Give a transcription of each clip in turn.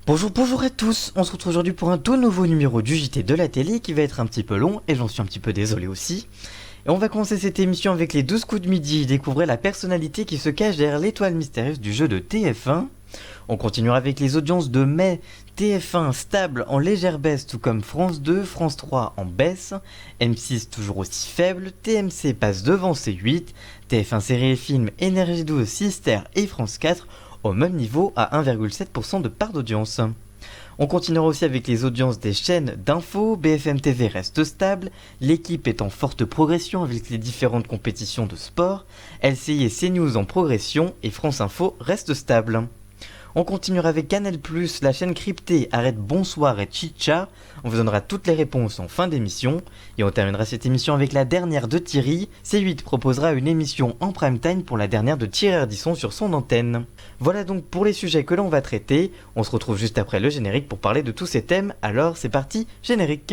Bonjour à tous, on se retrouve aujourd'hui pour un tout nouveau numéro du JT de la télé qui va être un petit peu long et j'en suis un petit peu désolé aussi. Et on va commencer cette émission avec les 12 coups de midi, découvrir la personnalité qui se cache derrière l'étoile mystérieuse du jeu de TF1. On continuera avec les audiences de mai, TF1 stable en légère baisse tout comme France 2, France 3 en baisse, M6 toujours aussi faible, TMC passe devant C8, TF1 série et film, Énergie 12, Sister et France 4 au même niveau à 1,7% de part d'audience. On continuera aussi avec les audiences des chaînes d'infos, BFM TV reste stable, l'équipe est en forte progression avec les différentes compétitions de sport, LCI et CNews en progression et France Info reste stable. On continuera avec Canal+, la chaîne cryptée arrête Bonsoir et Chicha. On vous donnera toutes les réponses en fin d'émission. Et on terminera cette émission avec la dernière de Thierry. C8 proposera une émission en prime time pour la dernière de Thierry Ardisson sur son antenne. Voilà donc pour les sujets que l'on va traiter. On se retrouve juste après le générique pour parler de tous ces thèmes. Alors c'est parti, générique.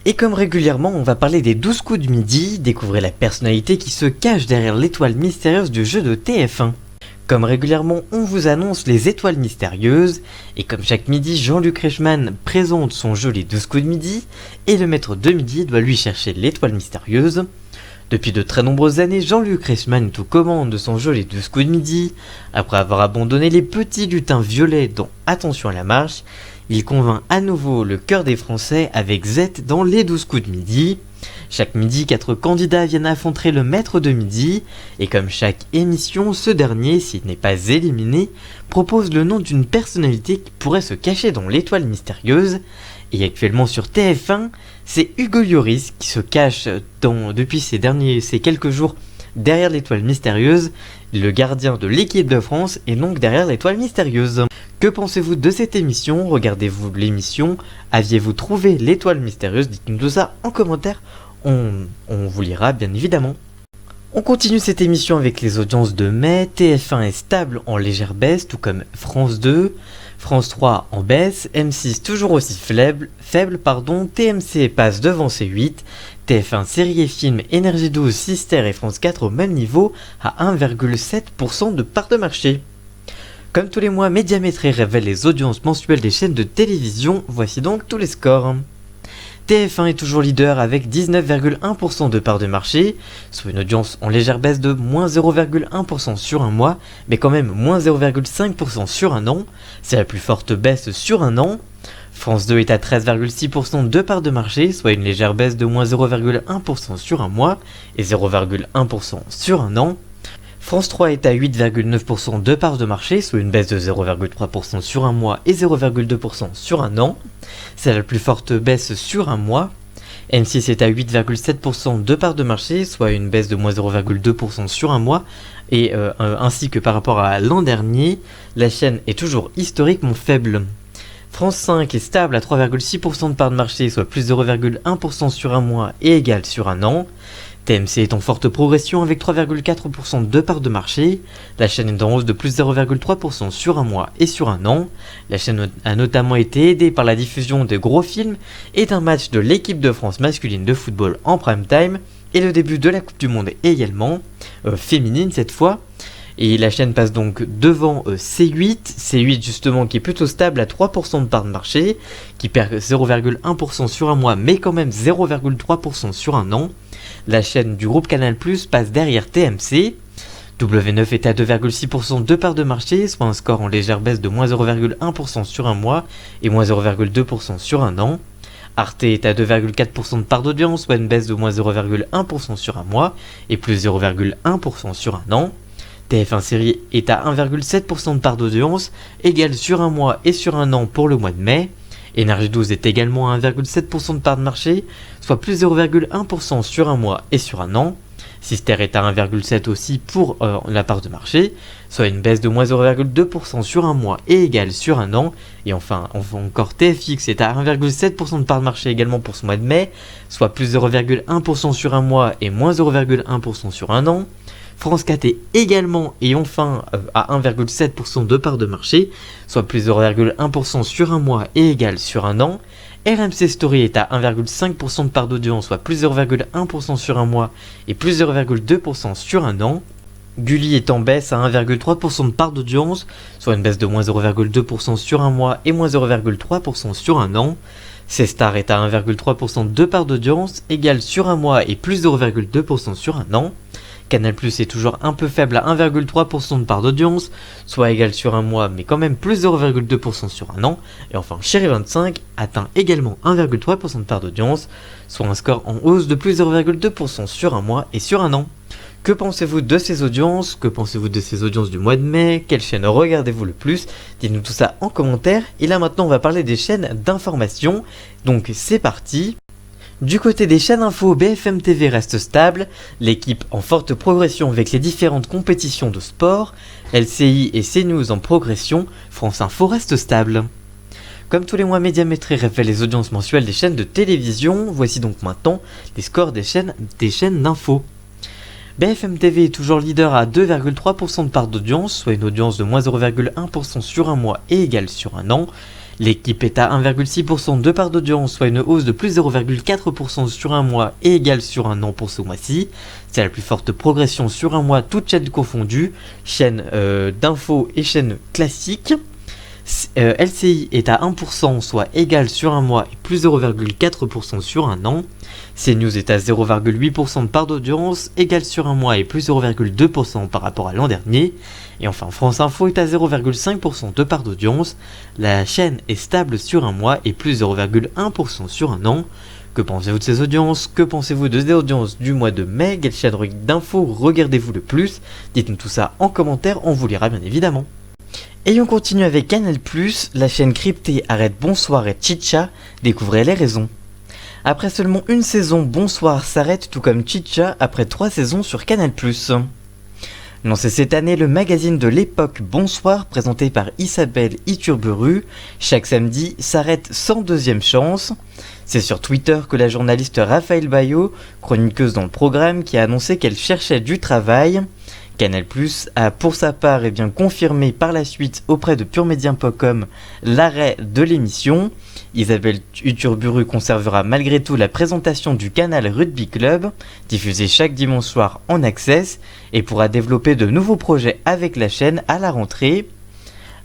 Et comme régulièrement, on va parler des 12 coups de midi, découvrir la personnalité qui se cache derrière l'étoile mystérieuse du jeu de TF1. Comme régulièrement, on vous annonce les étoiles mystérieuses, et comme chaque midi, Jean-Luc Reichmann présente son jeu les 12 coups de midi, et le maître de midi doit lui chercher l'étoile mystérieuse. Depuis de très nombreuses années, Jean-Luc Reichmann est aux commandes de son jeu les 12 coups de midi. Après avoir abandonné les petits lutins violets dans Attention à la marche, il convainc à nouveau le cœur des Français avec Z dans les 12 coups de midi. Chaque midi, 4 candidats viennent affronter le maître de midi, et comme chaque émission, ce dernier, s'il n'est pas éliminé, propose le nom d'une personnalité qui pourrait se cacher dans l'étoile mystérieuse. Et actuellement sur TF1, c'est Hugo Lloris qui se cache depuis ces quelques jours derrière l'étoile mystérieuse, le gardien de l'équipe de France est donc derrière l'étoile mystérieuse. Que pensez-vous de cette émission? Regardez-vous l'émission? Aviez-vous trouvé l'étoile mystérieuse? Dites-nous tout ça en commentaire, on vous lira bien évidemment. On continue cette émission avec les audiences de mai. TF1 est stable en légère baisse, tout comme France 2, France 3 en baisse, M6 toujours aussi faible, TMC passe devant C8, TF1 série et film, Énergie 12, Sister et France 4 au même niveau à 1,7% de part de marché. Comme tous les mois, Médiamétrie révèle les audiences mensuelles des chaînes de télévision, voici donc tous les scores. TF1 est toujours leader avec 19,1% de part de marché, soit une audience en légère baisse de moins 0,1% sur un mois, mais quand même moins 0,5% sur un an, c'est la plus forte baisse sur un an. France 2 est à 13,6% de part de marché, soit une légère baisse de moins 0,1% sur un mois et 0,1% sur un an. France 3 est à 8,9% de part de marché, soit une baisse de 0,3% sur un mois et 0,2% sur un an. C'est la plus forte baisse sur un mois. M6 est à 8,7% de part de marché, soit une baisse de moins 0,2% sur un mois. Et ainsi que par rapport à l'an dernier, la chaîne est toujours historiquement faible. France 5 est stable à 3,6% de part de marché, soit plus 0,1% sur un mois et égal sur un an. TMC est en forte progression avec 3,4% de part de marché. La chaîne est en hausse de plus 0,3% sur un mois et sur un an. La chaîne a notamment été aidée par la diffusion de gros films et d'un match de l'équipe de France masculine de football en prime time et le début de la Coupe du Monde également, féminine cette fois. Et la chaîne passe donc devant C8 justement qui est plutôt stable à 3% de part de marché, qui perd 0,1% sur un mois mais quand même 0,3% sur un an. La chaîne du groupe Canal+ passe derrière TMC. W9 est à 2,6% de part de marché, soit un score en légère baisse de moins 0,1% sur un mois et moins 0,2% sur un an. Arte est à 2,4% de part d'audience, soit une baisse de moins 0,1% sur un mois et plus 0,1% sur un an. TF1 série est à 1,7% de part d'audience, égale sur un mois et sur un an pour le mois de mai. Énergie 12 est également à 1,7% de part de marché, soit plus 0,1% sur un mois et sur un an. Sister est à 1,7% aussi pour la part de marché, soit une baisse de moins 0,2% sur un mois et égale sur un an. Et enfin encore TFX est à 1,7% de part de marché également pour ce mois de mai, soit plus 0,1% sur un mois et moins 0,1% sur un an. France 4 est également et enfin à 1,7% de part de marché, soit plus 0,1% sur un mois et égal sur un an. RMC Story est à 1,5% de part d'audience, soit plus 0,1% sur un mois et plus 0,2% sur un an. Gulli est en baisse à 1,3% de part d'audience, soit une baisse de moins 0,2% sur un mois et moins 0,3% sur un an. C-Star est à 1,3% de part d'audience, égale sur un mois et plus 0,2% sur un an. Canal+ est toujours un peu faible à 1,3% de part d'audience, soit égal sur un mois mais quand même plus 0,2% sur un an. Et enfin Chérie 25 atteint également 1,3% de part d'audience, soit un score en hausse de plus 0,2% sur un mois et sur un an. Que pensez-vous de ces audiences? Que pensez-vous de ces audiences du mois de mai? Quelle chaîne regardez-vous le plus? Dites-nous tout ça en commentaire. Et là maintenant on va parler des chaînes d'information. Donc c'est parti. Du côté des chaînes info, BFM TV reste stable, l'équipe en forte progression avec les différentes compétitions de sport, LCI et CNews en progression, France Info reste stable. Comme tous les mois, Médiamétrie révèle les audiences mensuelles des chaînes de télévision. Voici donc maintenant les scores des chaînes d'info. BFM TV est toujours leader à 2,3% de part d'audience, soit une audience de moins 0,1% sur un mois et égale sur un an. L'équipe est à 1,6% de part d'audience, soit une hausse de plus 0,4% sur un mois et égale sur un an pour ce mois-ci. C'est la plus forte progression sur un mois, toutes chaînes confondues, chaîne d'info et chaîne classique. LCI est à 1%, soit égal sur un mois et plus 0,4% sur un an. CNews est à 0,8% de part d'audience, égal sur un mois et plus 0,2% par rapport à l'an dernier. Et enfin France Info est à 0,5% de part d'audience. La chaîne est stable sur un mois et plus 0,1% sur un an. Que pensez-vous de ces audiences? Que pensez-vous de ces audiences du mois de mai? Quelle chaîne d'infos regardez-vous le plus? Dites-nous tout ça en commentaire, on vous lira bien évidemment. Et on continue avec Canal+, la chaîne cryptée arrête Bonsoir et Chicha, découvrez les raisons. Après seulement une saison, Bonsoir s'arrête tout comme Chicha après 3 saisons sur Canal+. Lancé cette année, le magazine de l'époque Bonsoir, présenté par Isabelle Iturburu, chaque samedi s'arrête sans deuxième chance. C'est sur Twitter que la journaliste Raphaël Bayo, chroniqueuse dans le programme, qui a annoncé qu'elle cherchait du travail. Canal+ a pour sa part bien confirmé par la suite auprès de puremedia.com l'arrêt de l'émission. Isabelle Iturburu conservera malgré tout la présentation du Canal Rugby Club, diffusé chaque dimanche soir en access, et pourra développer de nouveaux projets avec la chaîne à la rentrée.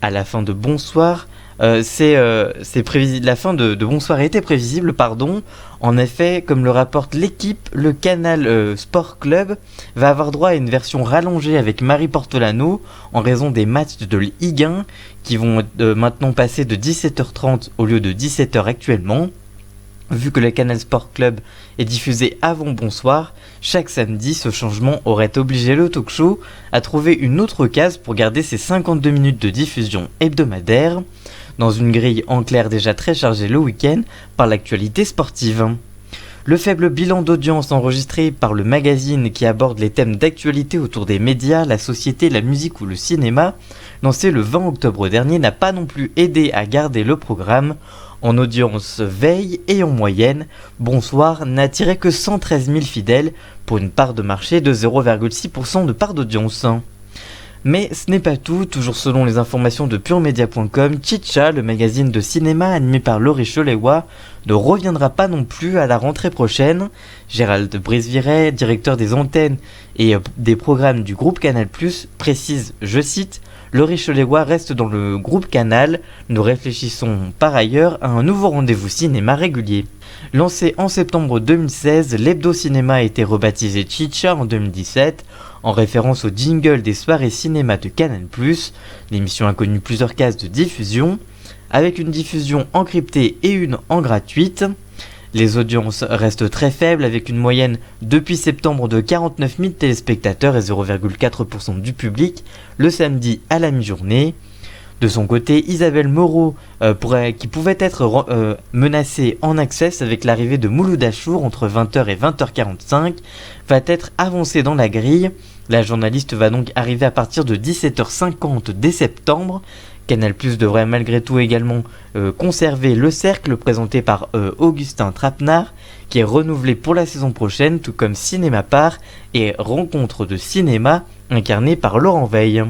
À la fin de Bonsoir, la fin de Bonsoir était prévisible, pardon. En effet, comme le rapporte l'équipe, le Canal Sport Club va avoir droit à une version rallongée avec Marie Portolano en raison des matchs de Ligue 1 qui vont maintenant passer de 17h30 au lieu de 17h actuellement. Vu que le Canal Sport Club est diffusé avant Bonsoir, chaque samedi, ce changement aurait obligé le talk show à trouver une autre case pour garder ses 52 minutes de diffusion hebdomadaire, dans une grille en clair déjà très chargée le week-end par l'actualité sportive. Le faible bilan d'audience enregistré par le magazine qui aborde les thèmes d'actualité autour des médias, la société, la musique ou le cinéma, lancé le 20 octobre dernier, n'a pas non plus aidé à garder le programme. En audience veille et en moyenne, Bonsoir n'attirait que 113 000 fidèles pour une part de marché de 0,6% de part d'audience. Mais ce n'est pas tout, toujours selon les informations de puremedia.com, Chicha, le magazine de cinéma animé par Laurie Cholewa, ne reviendra pas non plus à la rentrée prochaine. Gérald Brisviret, directeur des antennes et des programmes du groupe Canal+, précise, je cite, Laurie Cholewa reste dans le groupe Canal, nous réfléchissons par ailleurs à un nouveau rendez-vous cinéma régulier. Lancé en septembre 2016, l'hebdo cinéma a été rebaptisé Chicha en 2017, en référence au jingle des soirées cinéma de Canal+. L'émission a connu plusieurs cases de diffusion, avec une diffusion encryptée et une en gratuite. Les audiences restent très faibles, avec une moyenne depuis septembre de 49 000 téléspectateurs et 0,4% du public le samedi à la mi-journée. De son côté, Isabelle Moreau, qui pouvait être menacée en access avec l'arrivée de Mouloud Achour entre 20h et 20h45, va être avancée dans la grille. La journaliste va donc arriver à partir de 17h50 dès septembre. Canal+ devrait malgré tout également conserver Le Cercle présenté par Augustin Trapenard, qui est renouvelé pour la saison prochaine, tout comme Cinéma Part et Rencontre de cinéma incarné par Laurent Veil.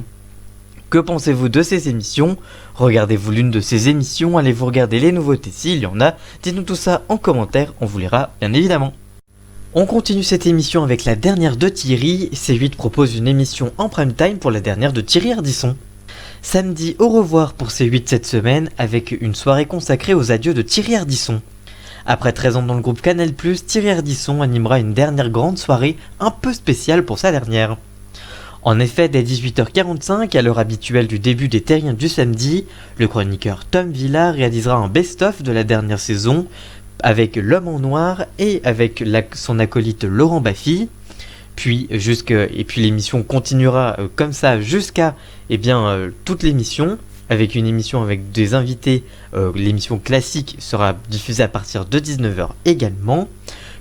Que pensez-vous de ces émissions? Regardez-vous l'une de ces émissions? Allez-vous regarder les nouveautés s'il y en a? Dites-nous tout ça en commentaire, on vous lira bien évidemment. On continue cette émission avec la dernière de Thierry. C8 propose une émission en prime time pour la dernière de Thierry Ardisson. Samedi, au revoir pour C8 cette semaine avec une soirée consacrée aux adieux de Thierry Ardisson. Après 13 ans dans le groupe Canal+, Thierry Ardisson animera une dernière grande soirée un peu spéciale pour sa dernière. En effet, dès 18h45, à l'heure habituelle du début des Terriens du samedi, le chroniqueur Tom Villa réalisera un best-of de la dernière saison avec l'homme en noir et avec son acolyte Laurent Baffy. Puis l'émission continuera comme ça jusqu'à toute l'émission, avec une émission avec des invités. L'émission classique sera diffusée à partir de 19h également.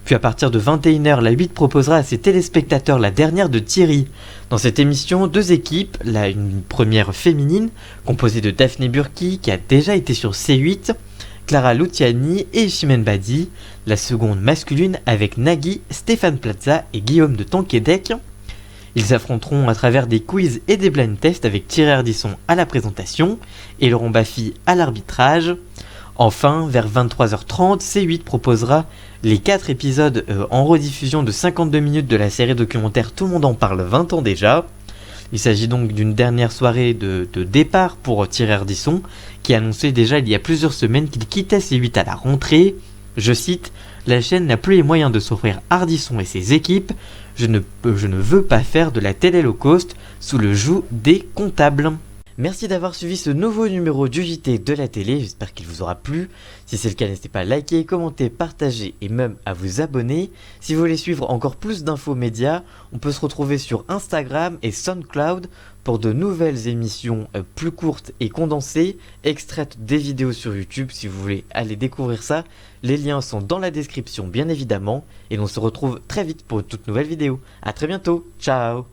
Puis à partir de 21h, la 8 proposera à ses téléspectateurs la dernière de Thierry. Dans cette émission, deux équipes, une première féminine, composée de Daphné Burki, qui a déjà été sur C8, Clara Luciani et Chimène Badi, la seconde masculine avec Nagui, Stéphane Plaza et Guillaume de Tonquédec. Ils s'affronteront à travers des quiz et des blind tests avec Thierry Ardisson à la présentation et Laurent Baffy à l'arbitrage. Enfin, vers 23h30, C8 proposera les 4 épisodes en rediffusion de 52 minutes de la série documentaire Tout le monde en parle 20 ans déjà. Il s'agit donc d'une dernière soirée de départ pour Thierry Ardisson, qui a annoncé déjà il y a plusieurs semaines qu'il quittait C8 à la rentrée. Je cite, « La chaîne n'a plus les moyens de s'offrir Ardisson et ses équipes. Je ne veux pas faire de la télé low cost sous le joug des comptables. » Merci d'avoir suivi ce nouveau numéro du JT de la télé, j'espère qu'il vous aura plu. Si c'est le cas, n'hésitez pas à liker, commenter, partager et même à vous abonner. Si vous voulez suivre encore plus d'infos médias, on peut se retrouver sur Instagram et SoundCloud pour de nouvelles émissions plus courtes et condensées, extraites des vidéos sur YouTube si vous voulez aller découvrir ça. Les liens sont dans la description bien évidemment et on se retrouve très vite pour une toute nouvelle vidéo. A très bientôt, ciao.